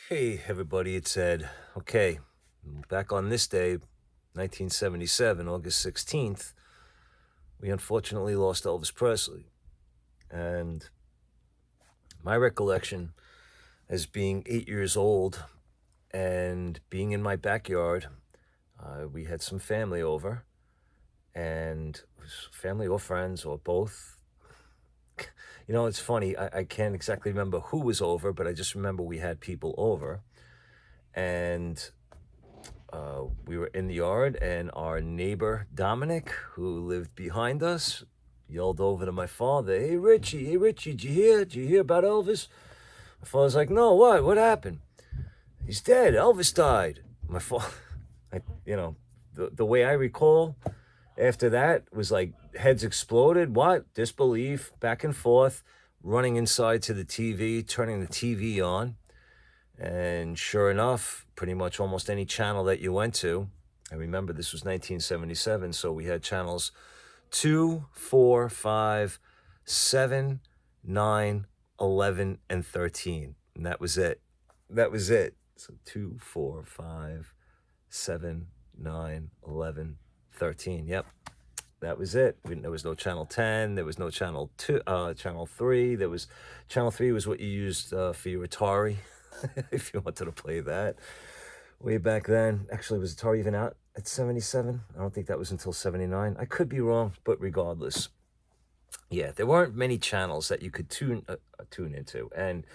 Hey, everybody, it's Ed. Okay, back on this day, 1977, August 16th, we unfortunately lost Elvis Presley. And my recollection as being 8 years old and being in my backyard, we had some family over, and it was family or friends or both. You know, it's funny, I can't exactly remember who was over, but I just remember we had people over. And we were in the yard, and our neighbor Dominic, who lived behind us, yelled over to my father, hey Richie, did you hear about Elvis?" My father's like, "No, what? What happened?" "He's dead. Elvis died." My father, the way I recall, after that was like heads exploded. What? Disbelief, back and forth, running inside to the TV, turning the TV on. And sure enough, pretty much almost any channel that you went to, I remember this was 1977, so we had channels 2, 4, 5, 7, 9, 11, and 13. And that was it. That was it. So 2, 4, 5, 7, 9, 11, 13. Yep. That was it. There was no channel 10. There was no channel 2, channel 3. Channel 3 was what you used for your Atari. If you wanted to play that way back then. Actually, was Atari even out at 77? I don't think that was until 79. I could be wrong, but regardless, yeah, there weren't many channels that you could tune into, and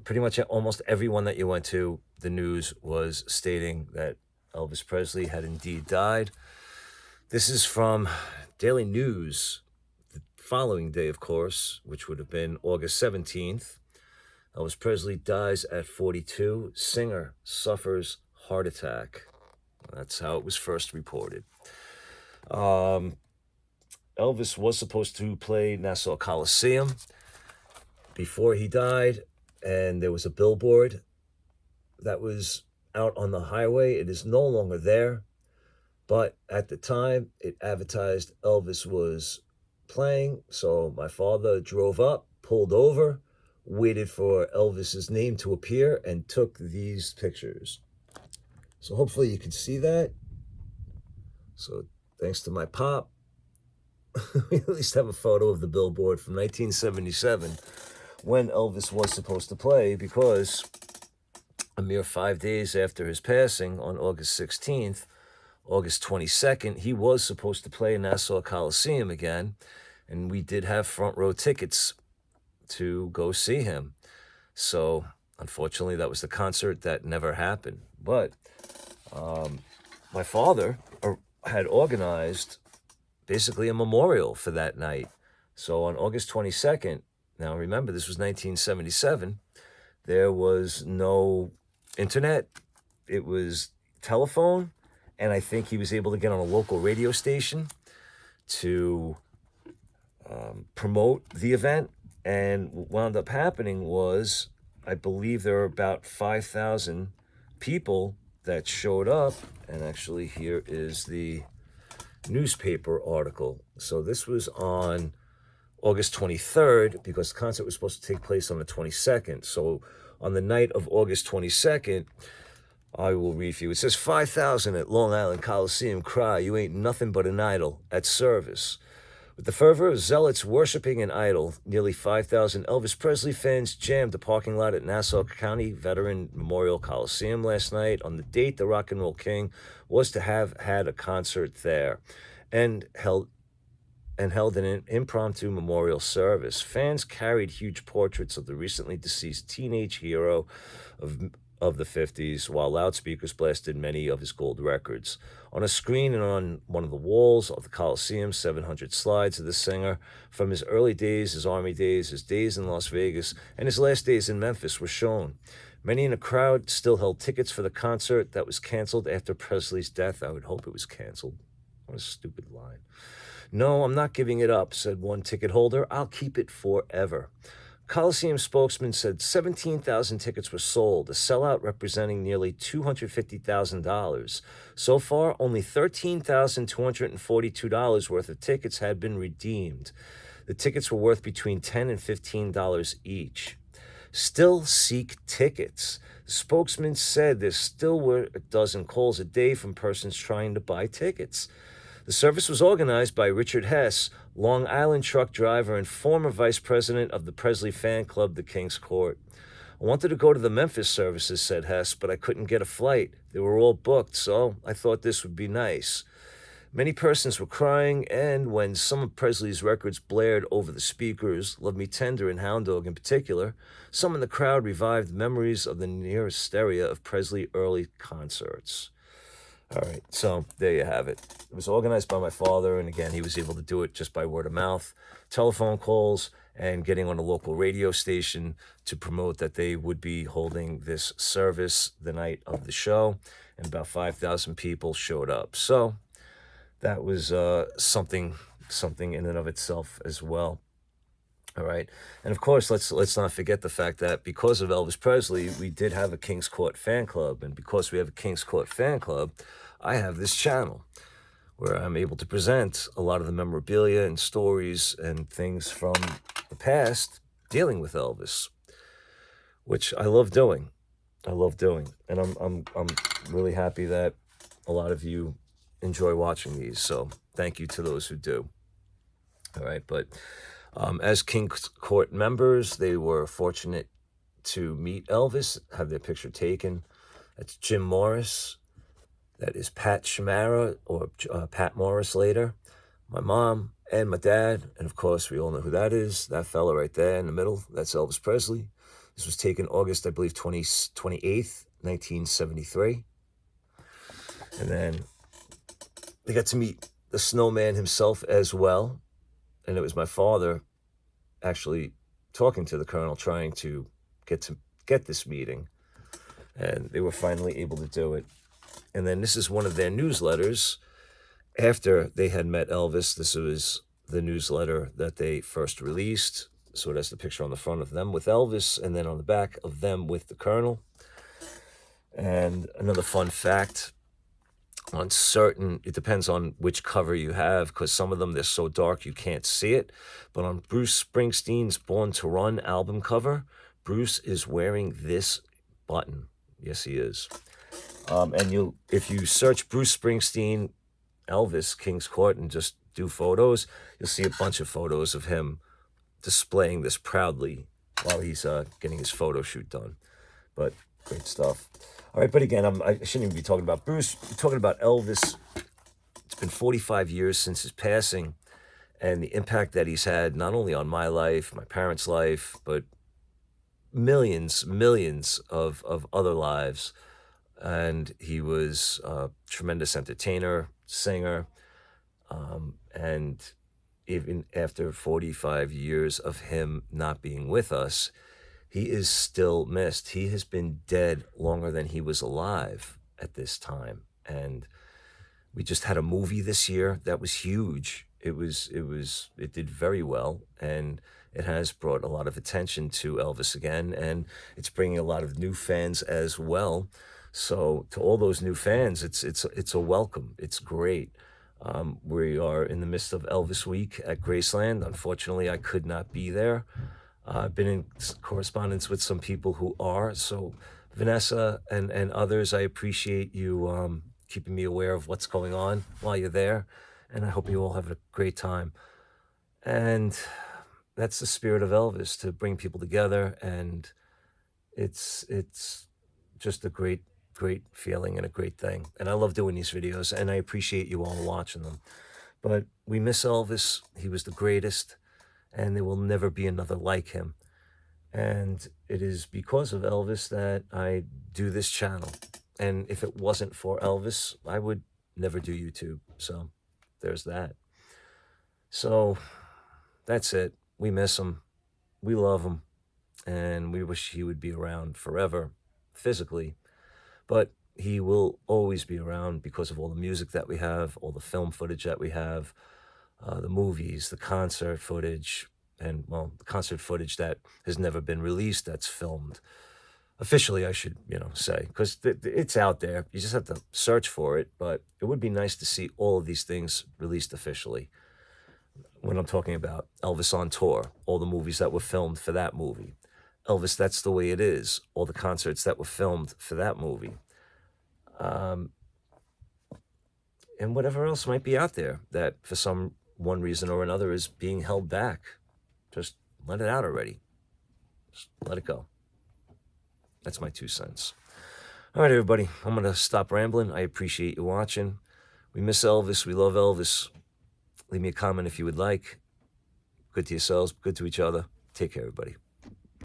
pretty much almost everyone that you went to, the news was stating that Elvis Presley had indeed died. This is from Daily News, the following day, of course, which would have been August 17th. Elvis Presley dies at 42. Singer suffers heart attack. That's how it was first reported. Elvis was supposed to play Nassau Coliseum before he died, and there was a billboard that was out on the highway. It is no longer there, but at the time, it advertised Elvis was playing, so my father drove up, pulled over, waited for Elvis's name to appear, and took these pictures. So hopefully you can see that. So thanks to my pop, we at least have a photo of the billboard from 1977 when Elvis was supposed to play, because a mere 5 days after his passing on August 16th, August 22nd, he was supposed to play in Nassau Coliseum again, and we did have front row tickets to go see him. So unfortunately, that was the concert that never happened. But my father had organized basically a memorial for that night. So on August 22nd, now remember, this was 1977, there was no internet. It was telephone, and I think he was able to get on a local radio station to promote the event. And what wound up happening was, I believe there were about 5,000 people that showed up. And actually, here is the newspaper article. So this was on August 23rd, because the concert was supposed to take place on the 22nd. So on the night of August 22nd, I will read for you. It says, 5,000 at Long Island Coliseum cry, "You ain't nothing but an idol," at service. With the fervor of zealots worshiping an idol, nearly 5,000 Elvis Presley fans jammed the parking lot at Nassau County Veteran Memorial Coliseum last night on the date the rock and roll king was to have had a concert there, and held an impromptu memorial service. Fans carried huge portraits of the recently deceased teenage hero of the 50s, while loudspeakers blasted many of his gold records. On a screen and on one of the walls of the Coliseum, 700 slides of the singer from his early days, his Army days, his days in Las Vegas, and his last days in Memphis were shown. Many in the crowd still held tickets for the concert that was canceled after Presley's death. I would hope it was canceled. What a stupid line. "No, I'm not giving it up," said one ticket holder. "I'll keep it forever." Coliseum spokesman said 17,000 tickets were sold, a sellout representing nearly $250,000. So far, only $13,242 worth of tickets had been redeemed. The tickets were worth between $10 and $15 each. still seek tickets. The spokesman said there still were a dozen calls a day from persons trying to buy tickets. The service was organized by Richard Hess, Long Island truck driver and former vice president of the Presley fan club, the King's Court. I wanted to go to the Memphis services, said Hess, but I couldn't get a flight. They were all booked, so I thought this would be nice. Many persons were crying, and when some of Presley's records blared over the speakers, Love Me Tender and Hound Dog in particular, some in the crowd revived memories of the near hysteria of Presley early concerts. All right, so there you have it. It was organized by my father, and again, he was able to do it just by word of mouth, telephone calls, and getting on a local radio station to promote that they would be holding this service the night of the show, and about 5,000 people showed up. So that was something in and of itself as well. All right, and of course, let's not forget the fact that because of Elvis Presley, we did have a King's Court fan club, and because we have a King's Court fan club, I have this channel where I'm able to present a lot of the memorabilia and stories and things from the past dealing with Elvis, which I love doing. And I'm really happy that a lot of you enjoy watching these. So thank you to those who do. All right, but as King's Court members, they were fortunate to meet Elvis, have their picture taken. That's Jim Morris. That is Pat Shimara, or Pat Morris later. My mom and my dad, and of course we all know who that is. That fella right there in the middle, that's Elvis Presley. This was taken August, I believe, 28th, 1973. And then they got to meet the snowman himself as well. And it was my father actually talking to the colonel, trying to get this meeting. And they were finally able to do it. And then this is one of their newsletters. After they had met Elvis, this was the newsletter that they first released. So that's the picture on the front of them with Elvis, and then on the back of them with the colonel. And another fun fact, it depends on which cover you have, because some of them, they're so dark you can't see it. But on Bruce Springsteen's Born to Run album cover, Bruce is wearing this button. Yes, he is. And if you search Bruce Springsteen, Elvis, King's Court, and just do photos, you'll see a bunch of photos of him displaying this proudly while he's getting his photo shoot done. But great stuff. All right, but again, I shouldn't even be talking about Bruce. We're talking about Elvis. It's been 45 years since his passing, and the impact that he's had not only on my life, my parents' life, but millions of other lives. And he was a tremendous entertainer, singer, and even after 45 years of him not being with us, he is still missed. He has been dead longer than he was alive at this time. And we just had a movie this year that was huge. It did very well, and it has brought a lot of attention to Elvis again, and it's bringing a lot of new fans as well. So to all those new fans, it's a welcome. It's great. We are in the midst of Elvis Week at Graceland. Unfortunately, I could not be there. I've been in correspondence with some people who are. So Vanessa and others, I appreciate you keeping me aware of what's going on while you're there. And I hope you all have a great time. And that's the spirit of Elvis, to bring people together. And it's just a great feeling and a great thing. And I love doing these videos, and I appreciate you all watching them. But we miss Elvis. He was the greatest, and there will never be another like him. And it is because of Elvis that I do this channel. And if it wasn't for Elvis, I would never do YouTube. So there's that. So that's it. We miss him. We love him. And we wish he would be around forever, physically. But he will always be around because of all the music that we have, all the film footage that we have, the movies, the concert footage, and, well, the concert footage that has never been released that's filmed. Officially, I should, say, because it's out there. You just have to search for it. But it would be nice to see all of these things released officially. When I'm talking about Elvis on tour, all the movies that were filmed for that movie, Elvis, that's the way it is. All the concerts that were filmed for that movie. And whatever else might be out there that for some one reason or another is being held back. Just let it out already. Just let it go. That's my 2 cents. All right, everybody, I'm going to stop rambling. I appreciate you watching. We miss Elvis. We love Elvis. Leave me a comment if you would like. Good to yourselves, good to each other. Take care, everybody.